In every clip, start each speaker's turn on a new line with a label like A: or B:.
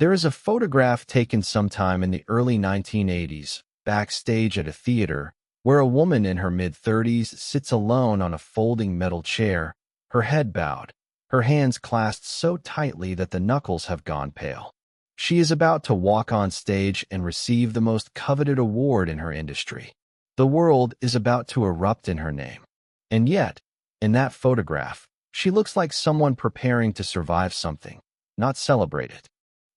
A: There is a photograph taken sometime in the early 1980s, backstage at a theater, where a woman in her mid-30s sits alone on a folding metal chair, her head bowed, her hands clasped so tightly that the knuckles have gone pale. She is about to walk on stage and receive the most coveted award in her industry. The world is about to erupt in her name. And yet, in that photograph, she looks like someone preparing to survive something, not celebrate it.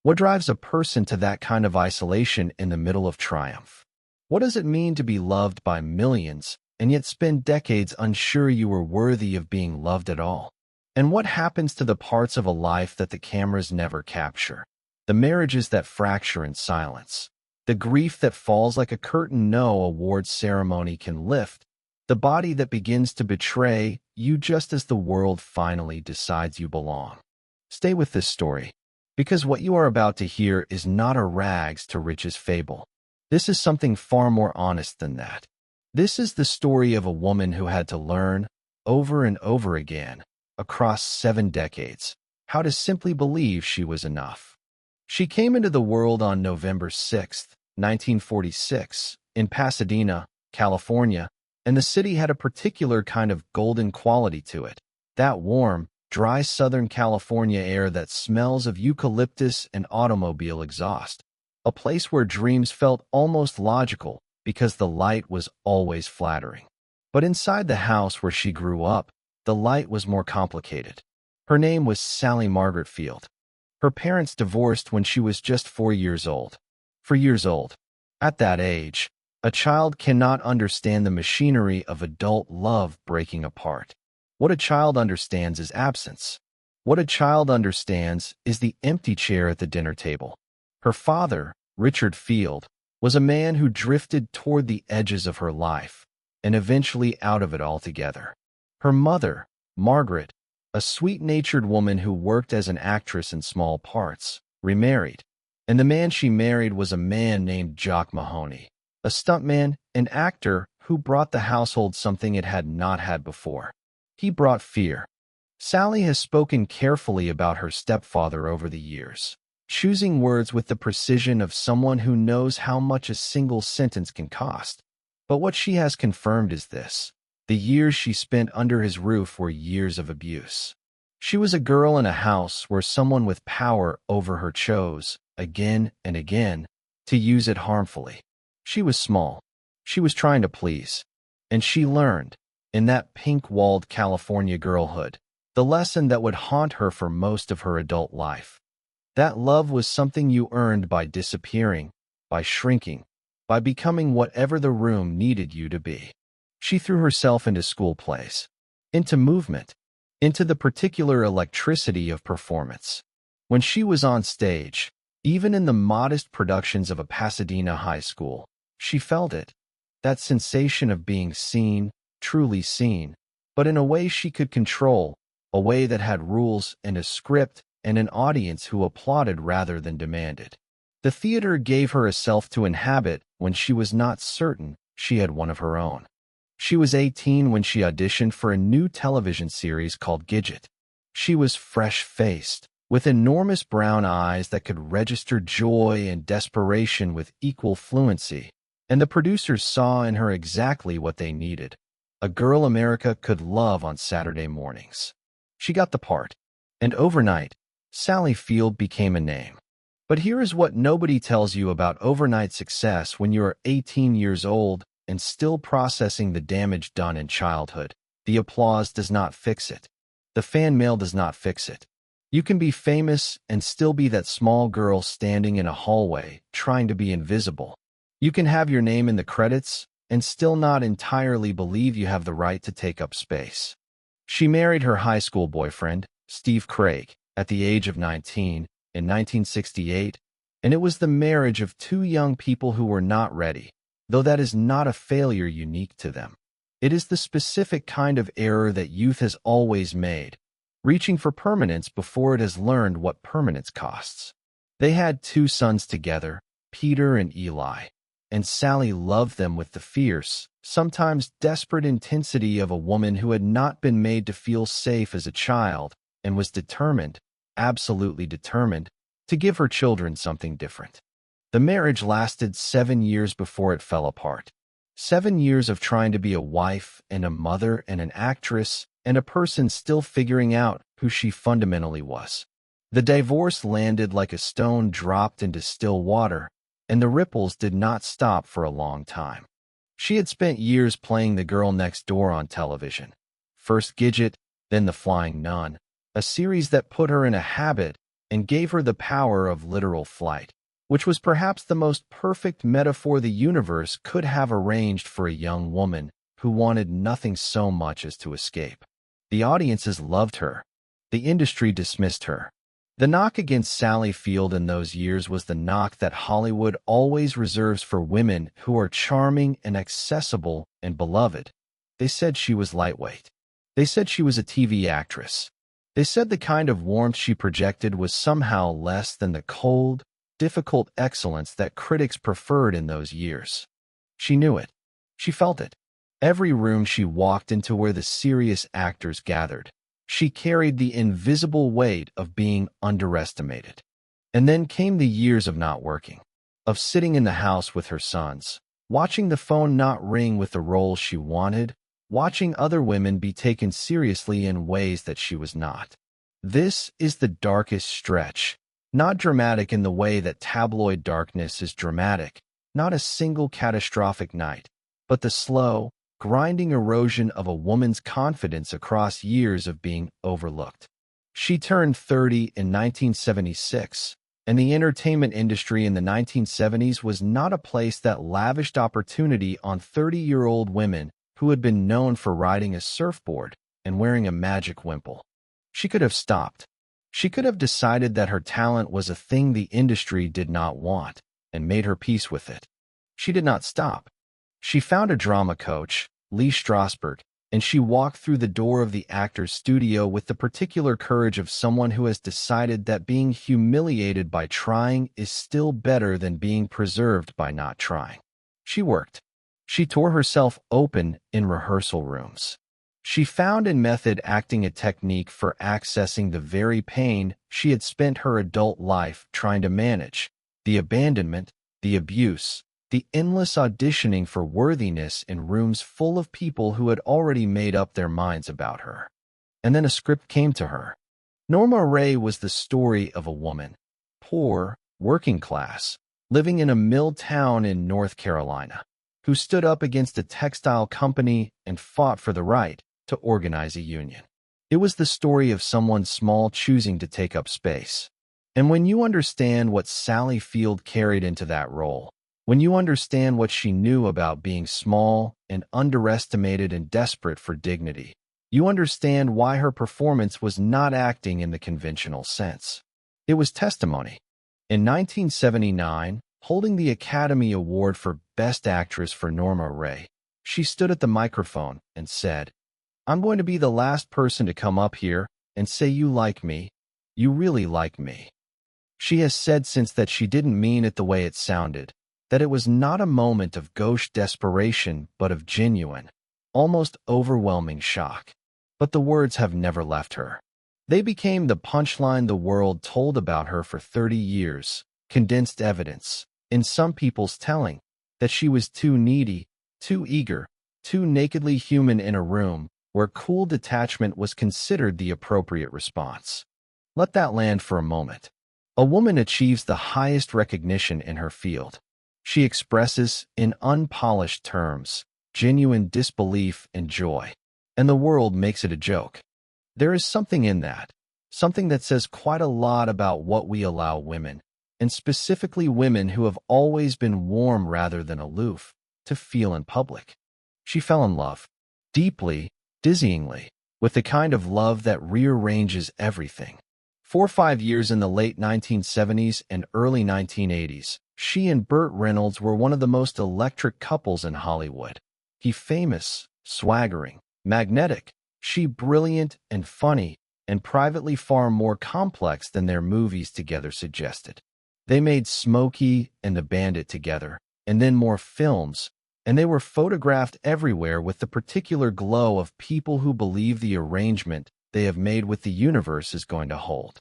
A: What drives a person to that kind of isolation in the middle of triumph? What does it mean to be loved by millions and yet spend decades unsure you were worthy of being loved at all? And what happens to the parts of a life that the cameras never capture? The marriages that fracture in silence. The grief that falls like a curtain no awards ceremony can lift. The body that begins to betray you just as the world finally decides you belong. Stay with this story, because what you are about to hear is not a rags to riches fable. This is something far more honest than that. This is the story of a woman who had to learn, over and over again, across 7 decades, how to simply believe she was enough. She came into the world on November 6, 1946, in Pasadena, California, and the city had a particular kind of golden quality to it. That warm, dry Southern California air that smells of eucalyptus and automobile exhaust. A place where dreams felt almost logical because the light was always flattering. But inside the house where she grew up, the light was more complicated. Her name was Sally Margaret Field. Her parents divorced when she was just 4 years old. 4 years old. At that age, a child cannot understand the machinery of adult love breaking apart. What a child understands is absence. What a child understands is the empty chair at the dinner table. Her father, Richard Field, was a man who drifted toward the edges of her life and eventually out of it altogether. Her mother, Margaret, a sweet-natured woman who worked as an actress in small parts, remarried. And the man she married was a man named Jock Mahoney, a stuntman and actor who brought the household something it had not had before. He brought fear. Sally has spoken carefully about her stepfather over the years, choosing words with the precision of someone who knows how much a single sentence can cost. But what she has confirmed is this. The years she spent under his roof were years of abuse. She was a girl in a house where someone with power over her chose, again and again, to use it harmfully. She was small. She was trying to please. And she learned, in that pink-walled California girlhood, the lesson that would haunt her for most of her adult life. That love was something you earned by disappearing, by shrinking, by becoming whatever the room needed you to be. She threw herself into school plays, into movement, into the particular electricity of performance. When she was on stage, even in the modest productions of a Pasadena high school, she felt it, that sensation of being seen, truly seen, but in a way she could control, a way that had rules and a script and an audience who applauded rather than demanded. The theater gave her a self to inhabit when she was not certain she had one of her own. She was 18 when she auditioned for a new television series called Gidget. She was fresh-faced, with enormous brown eyes that could register joy and desperation with equal fluency, and the producers saw in her exactly what they needed. A girl America could love on Saturday mornings. She got the part, and overnight, Sally Field became a name. But here is what nobody tells you about overnight success when you are 18 years old and still processing the damage done in childhood. The applause does not fix it. The fan mail does not fix it. You can be famous and still be that small girl standing in a hallway trying to be invisible. You can have your name in the credits and still not entirely believe you have the right to take up space. She married her high school boyfriend, Steve Craig, at the age of 19 in 1968, and it was the marriage of 2 young people who were not ready. Though that is not a failure unique to them. It is the specific kind of error that youth has always made, reaching for permanence before it has learned what permanence costs. They had 2 sons together, Peter and Eli, and Sally loved them with the fierce, sometimes desperate intensity of a woman who had not been made to feel safe as a child and was determined, absolutely determined, to give her children something different. The marriage lasted 7 years before it fell apart. 7 years of trying to be a wife and a mother and an actress and a person still figuring out who she fundamentally was. The divorce landed like a stone dropped into still water, and the ripples did not stop for a long time. She had spent years playing the girl next door on television. First Gidget, then The Flying Nun, a series that put her in a habit and gave her the power of literal flight, which was perhaps the most perfect metaphor the universe could have arranged for a young woman who wanted nothing so much as to escape. The audiences loved her. The industry dismissed her. The knock against Sally Field in those years was the knock that Hollywood always reserves for women who are charming and accessible and beloved. They said she was lightweight. They said she was a TV actress. They said the kind of warmth she projected was somehow less than the cold, difficult excellence that critics preferred in those years. She knew it. She felt it. Every room she walked into where the serious actors gathered, she carried the invisible weight of being underestimated. And then came the years of not working, of sitting in the house with her sons, watching the phone not ring with the roles she wanted, watching other women be taken seriously in ways that she was not. This is the darkest stretch, not dramatic in the way that tabloid darkness is dramatic, not a single catastrophic night, but the slow, grinding erosion of a woman's confidence across years of being overlooked. She turned 30 in 1976, and the entertainment industry in the 1970s was not a place that lavished opportunity on 30-year-old women who had been known for riding a surfboard and wearing a magic wimple. She could have stopped. She could have decided that her talent was a thing the industry did not want and made her peace with it. She did not stop. She found a drama coach, Lee Strasberg, and she walked through the door of the actor's studio with the particular courage of someone who has decided that being humiliated by trying is still better than being preserved by not trying. She worked. She tore herself open in rehearsal rooms. She found in method acting a technique for accessing the very pain she had spent her adult life trying to manage, the abandonment, the abuse, the endless auditioning for worthiness in rooms full of people who had already made up their minds about her. And then a script came to her. Norma Rae was the story of a woman, poor, working class, living in a mill town in North Carolina, who stood up against a textile company and fought for the right to organize a union. It was the story of someone small choosing to take up space. And when you understand what Sally Field carried into that role, when you understand what she knew about being small and underestimated and desperate for dignity, you understand why her performance was not acting in the conventional sense. It was testimony. In 1979, holding the Academy Award for Best Actress for Norma Rae, she stood at the microphone and said, "I'm going to be the last person to come up here and say you like me. You really like me." She has said since that she didn't mean it the way it sounded, that it was not a moment of gauche desperation but of genuine, almost overwhelming shock. But the words have never left her. They became the punchline the world told about her for 30 years, condensed evidence, in some people's telling, that she was too needy, too eager, too nakedly human in a room where cool detachment was considered the appropriate response. Let that land for a moment. A woman achieves the highest recognition in her field. She expresses, in unpolished terms, genuine disbelief and joy, and the world makes it a joke. There is something in that, something that says quite a lot about what we allow women, and specifically women who have always been warm rather than aloof, to feel in public. She fell in love, deeply, dizzyingly, with the kind of love that rearranges everything. 4 or 5 years in the late 1970s and early 1980s, she and Burt Reynolds were one of the most electric couples in Hollywood. He famous, swaggering, magnetic, she brilliant and funny, and privately far more complex than their movies together suggested. They made Smokey and The Bandit together, and then more films, and they were photographed everywhere with the particular glow of people who believe the arrangement they have made with the universe is going to hold.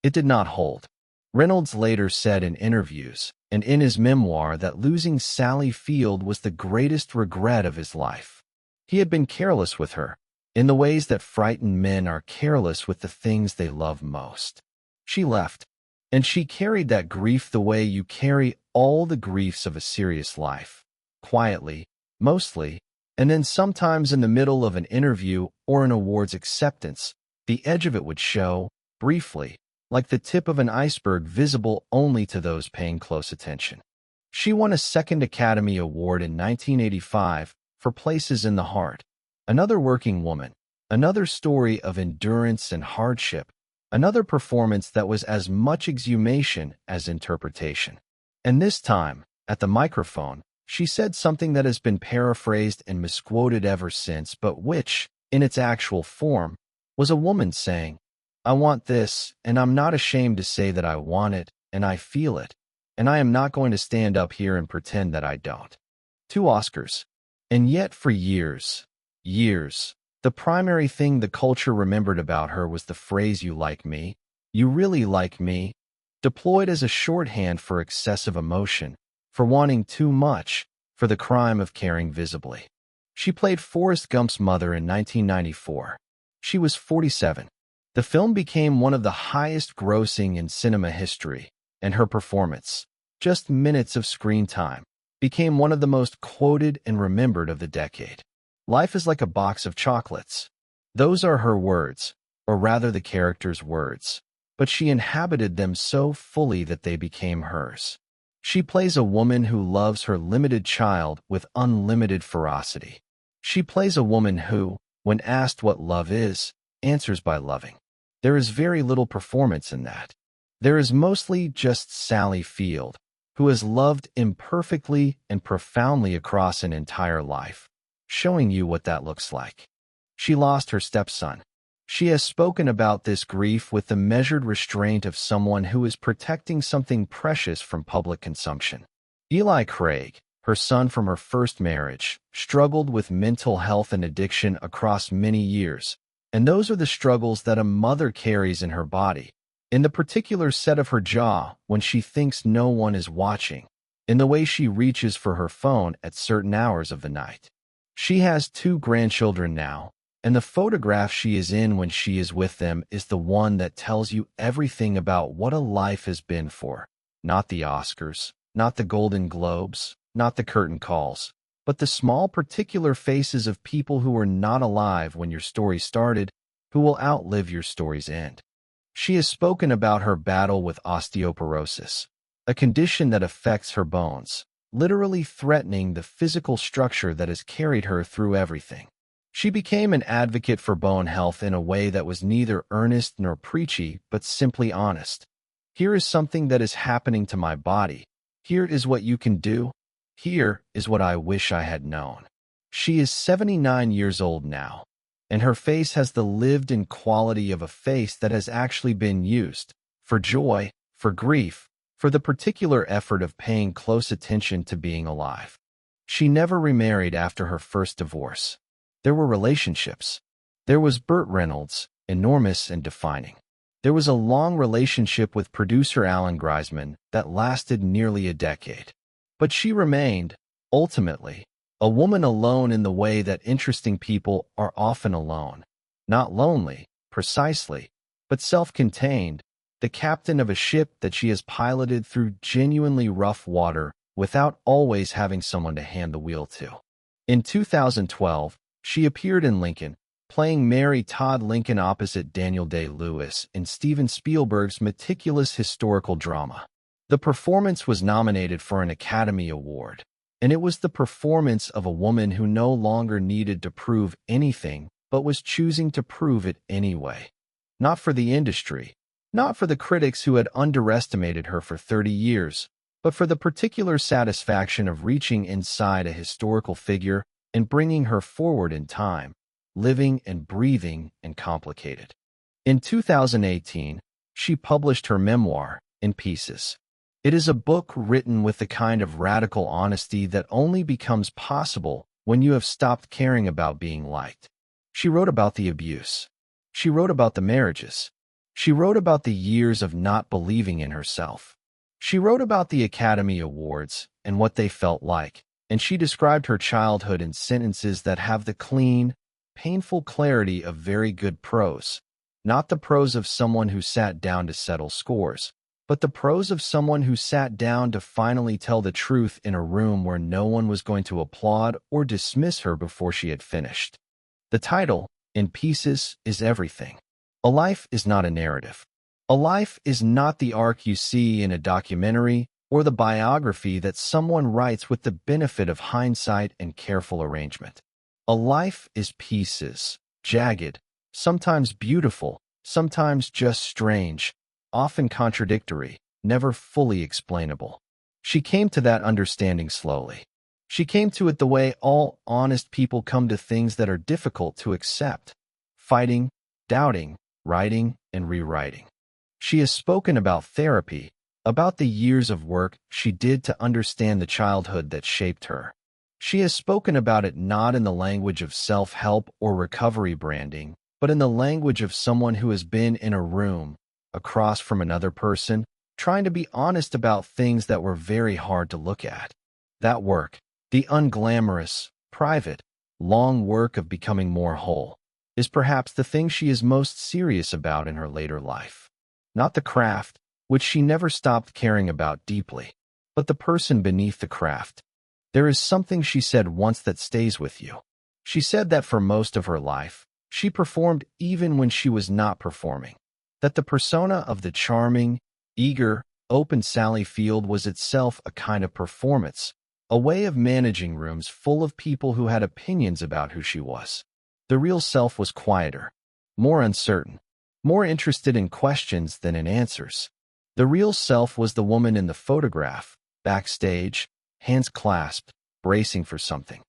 A: It did not hold. Reynolds later said in interviews and in his memoir that losing Sally Field was the greatest regret of his life. He had been careless with her, in the ways that frightened men are careless with the things they love most. She left, and she carried that grief the way you carry all the griefs of a serious life, quietly, mostly, and then sometimes in the middle of an interview or an awards acceptance, the edge of it would show, briefly, like the tip of an iceberg visible only to those paying close attention. She won a second Academy Award in 1985 for Places in the Heart. Another working woman, another story of endurance and hardship, another performance that was as much exhumation as interpretation. And this time, at the microphone, she said something that has been paraphrased and misquoted ever since, but which, in its actual form, was a woman saying, "I want this, and I'm not ashamed to say that I want it, and I feel it, and I am not going to stand up here and pretend that I don't." 2 Oscars. And yet for years, the primary thing the culture remembered about her was the phrase "you like me, you really like me," deployed as a shorthand for excessive emotion, for wanting too much, for the crime of caring visibly. She played Forrest Gump's mother in 1994. She was 47. The film became one of the highest grossing in cinema history, and her performance, just minutes of screen time, became one of the most quoted and remembered of the decade. Life is like a box of chocolates. Those are her words, or rather the character's words, but she inhabited them so fully that they became hers. She plays a woman who loves her limited child with unlimited ferocity. She plays a woman who, when asked what love is, answers by loving. There is very little performance in that. There is mostly just Sally Field, who has loved imperfectly and profoundly across an entire life, showing you what that looks like. She lost her stepson. She has spoken about this grief with the measured restraint of someone who is protecting something precious from public consumption. Eli Craig, her son from her first marriage, struggled with mental health and addiction across many years, and those are the struggles that a mother carries in her body, in the particular set of her jaw when she thinks no one is watching, in the way she reaches for her phone at certain hours of the night. She has 2 grandchildren now, and the photograph she is in when she is with them is the one that tells you everything about what a life has been for. Not the Oscars, not the Golden Globes, not the curtain calls, but the small particular faces of people who were not alive when your story started, who will outlive your story's end. She has spoken about her battle with osteoporosis, a condition that affects her bones, literally threatening the physical structure that has carried her through everything. She became an advocate for bone health in a way that was neither earnest nor preachy, but simply honest. Here is something that is happening to my body. Here is what you can do. Here is what I wish I had known. She is 79 years old now, and her face has the lived-in quality of a face that has actually been used, for joy, for grief, for the particular effort of paying close attention to being alive. She never remarried after her first divorce. There were relationships. There was Burt Reynolds, enormous and defining. There was a long relationship with producer Alan Greisman that lasted nearly a decade. But she remained, ultimately, a woman alone in the way that interesting people are often alone. Not lonely, precisely, but self-contained, the captain of a ship that she has piloted through genuinely rough water without always having someone to hand the wheel to. In 2012, she appeared in Lincoln, playing Mary Todd Lincoln opposite Daniel Day-Lewis in Steven Spielberg's meticulous historical drama. The performance was nominated for an Academy Award, and it was the performance of a woman who no longer needed to prove anything but was choosing to prove it anyway. Not for the industry, not for the critics who had underestimated her for 30 years, but for the particular satisfaction of reaching inside a historical figure and bringing her forward in time, living and breathing and complicated. In 2018, she published her memoir, In Pieces. It is a book written with the kind of radical honesty that only becomes possible when you have stopped caring about being liked. She wrote about the abuse. She wrote about the marriages. She wrote about the years of not believing in herself. She wrote about the Academy Awards and what they felt like, and she described her childhood in sentences that have the clean, painful clarity of very good prose. Not the prose of someone who sat down to settle scores, but the prose of someone who sat down to finally tell the truth in a room where no one was going to applaud or dismiss her before she had finished. The title, In Pieces, is everything. A life is not a narrative. A life is not the arc you see in a documentary or the biography that someone writes with the benefit of hindsight and careful arrangement. A life is pieces, jagged, sometimes beautiful, sometimes just strange, often contradictory, never fully explainable. She came to that understanding slowly. She came to it the way all honest people come to things that are difficult to accept, fighting, doubting, writing, and rewriting. She has spoken about therapy, about the years of work she did to understand the childhood that shaped her. She has spoken about it not in the language of self-help or recovery branding, but in the language of someone who has been in a room, across from another person, trying to be honest about things that were very hard to look at. That work, the unglamorous, private, long work of becoming more whole, is perhaps the thing she is most serious about in her later life. Not the craft, which she never stopped caring about deeply, but the person beneath the craft. There is something she said once that stays with you. She said that for most of her life, she performed even when she was not performing. That the persona of the charming, eager, open Sally Field was itself a kind of performance, a way of managing rooms full of people who had opinions about who she was. The real self was quieter, more uncertain, more interested in questions than in answers. The real self was the woman in the photograph, backstage, hands clasped, bracing for something.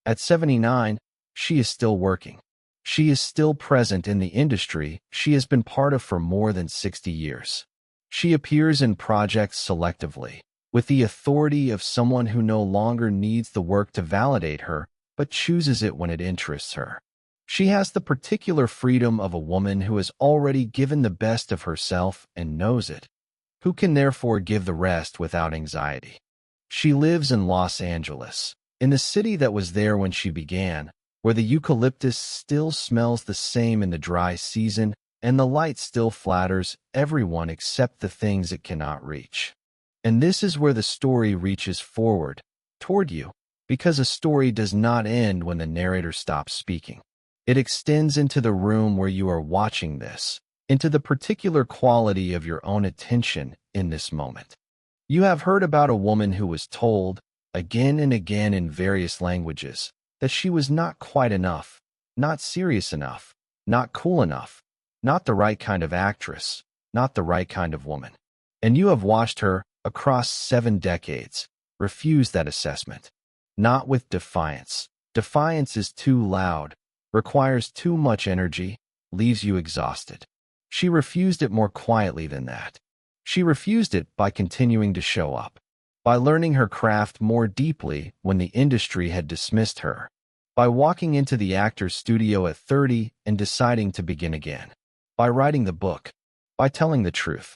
A: At 79, she is still working. She is still present in the industry she has been part of for more than 60 years. She appears in projects selectively, with the authority of someone who no longer needs the work to validate her, but chooses it when it interests her. She has the particular freedom of a woman who has already given the best of herself and knows it, who can therefore give the rest without anxiety. She lives in Los Angeles, in the city that was there when she began, where the eucalyptus still smells the same in the dry season and the light still flatters everyone except the things it cannot reach. And this is where the story reaches forward, toward you, because a story does not end when the narrator stops speaking. It extends into the room where you are watching this, into the particular quality of your own attention in this moment. You have heard about a woman who was told, again and again in various languages, that she was not quite enough, not serious enough, not cool enough, not the right kind of actress, not the right kind of woman. And you have watched her, across 7 decades, refuse that assessment. Not with defiance. Defiance is too loud, requires too much energy, leaves you exhausted. She refused it more quietly than that. She refused it by continuing to show up, by learning her craft more deeply when the industry had dismissed her, by walking into the actor's studio at 30 and deciding to begin again, by writing the book, by telling the truth.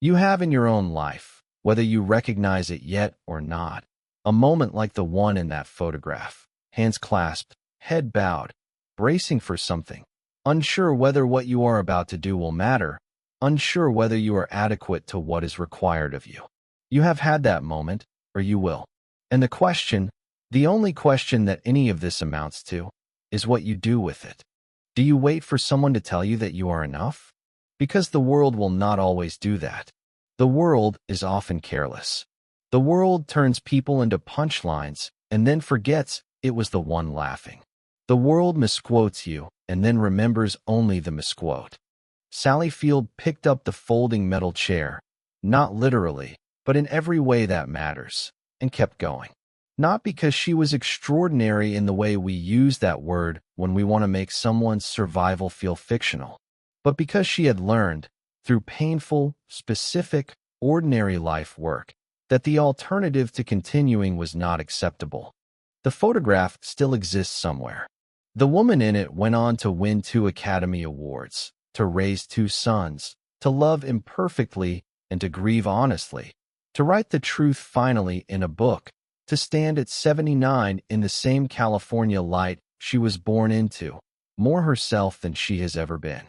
A: You have in your own life, whether you recognize it yet or not, a moment like the one in that photograph, hands clasped, head bowed, bracing for something, unsure whether what you are about to do will matter, unsure whether you are adequate to what is required of you. You have had that moment, or you will. And the question, the only question that any of this amounts to, is what you do with it. Do you wait for someone to tell you that you are enough? Because the world will not always do that. The world is often careless. The world turns people into punchlines and then forgets it was the one laughing. The world misquotes you and then remembers only the misquote. Sally Field picked up the folding metal chair, not literally, but in every way that matters, and kept going. Not because she was extraordinary in the way we use that word when we want to make someone's survival feel fictional, but because she had learned, through painful, specific, ordinary life work, that the alternative to continuing was not acceptable. The photograph still exists somewhere. The woman in it went on to win 2 Academy Awards, to raise 2 sons, to love imperfectly and to grieve honestly, to write the truth finally in a book, to stand at 79 in the same California light she was born into, more herself than she has ever been.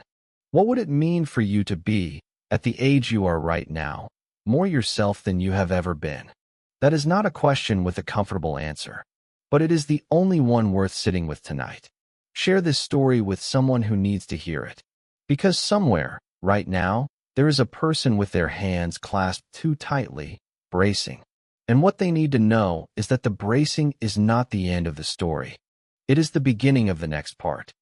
A: What would it mean for you to be, at the age you are right now, more yourself than you have ever been? That is not a question with a comfortable answer, but it is the only one worth sitting with tonight. Share this story with someone who needs to hear it. Because somewhere, right now, there is a person with their hands clasped too tightly, bracing. And what they need to know is that the bracing is not the end of the story. It is the beginning of the next part.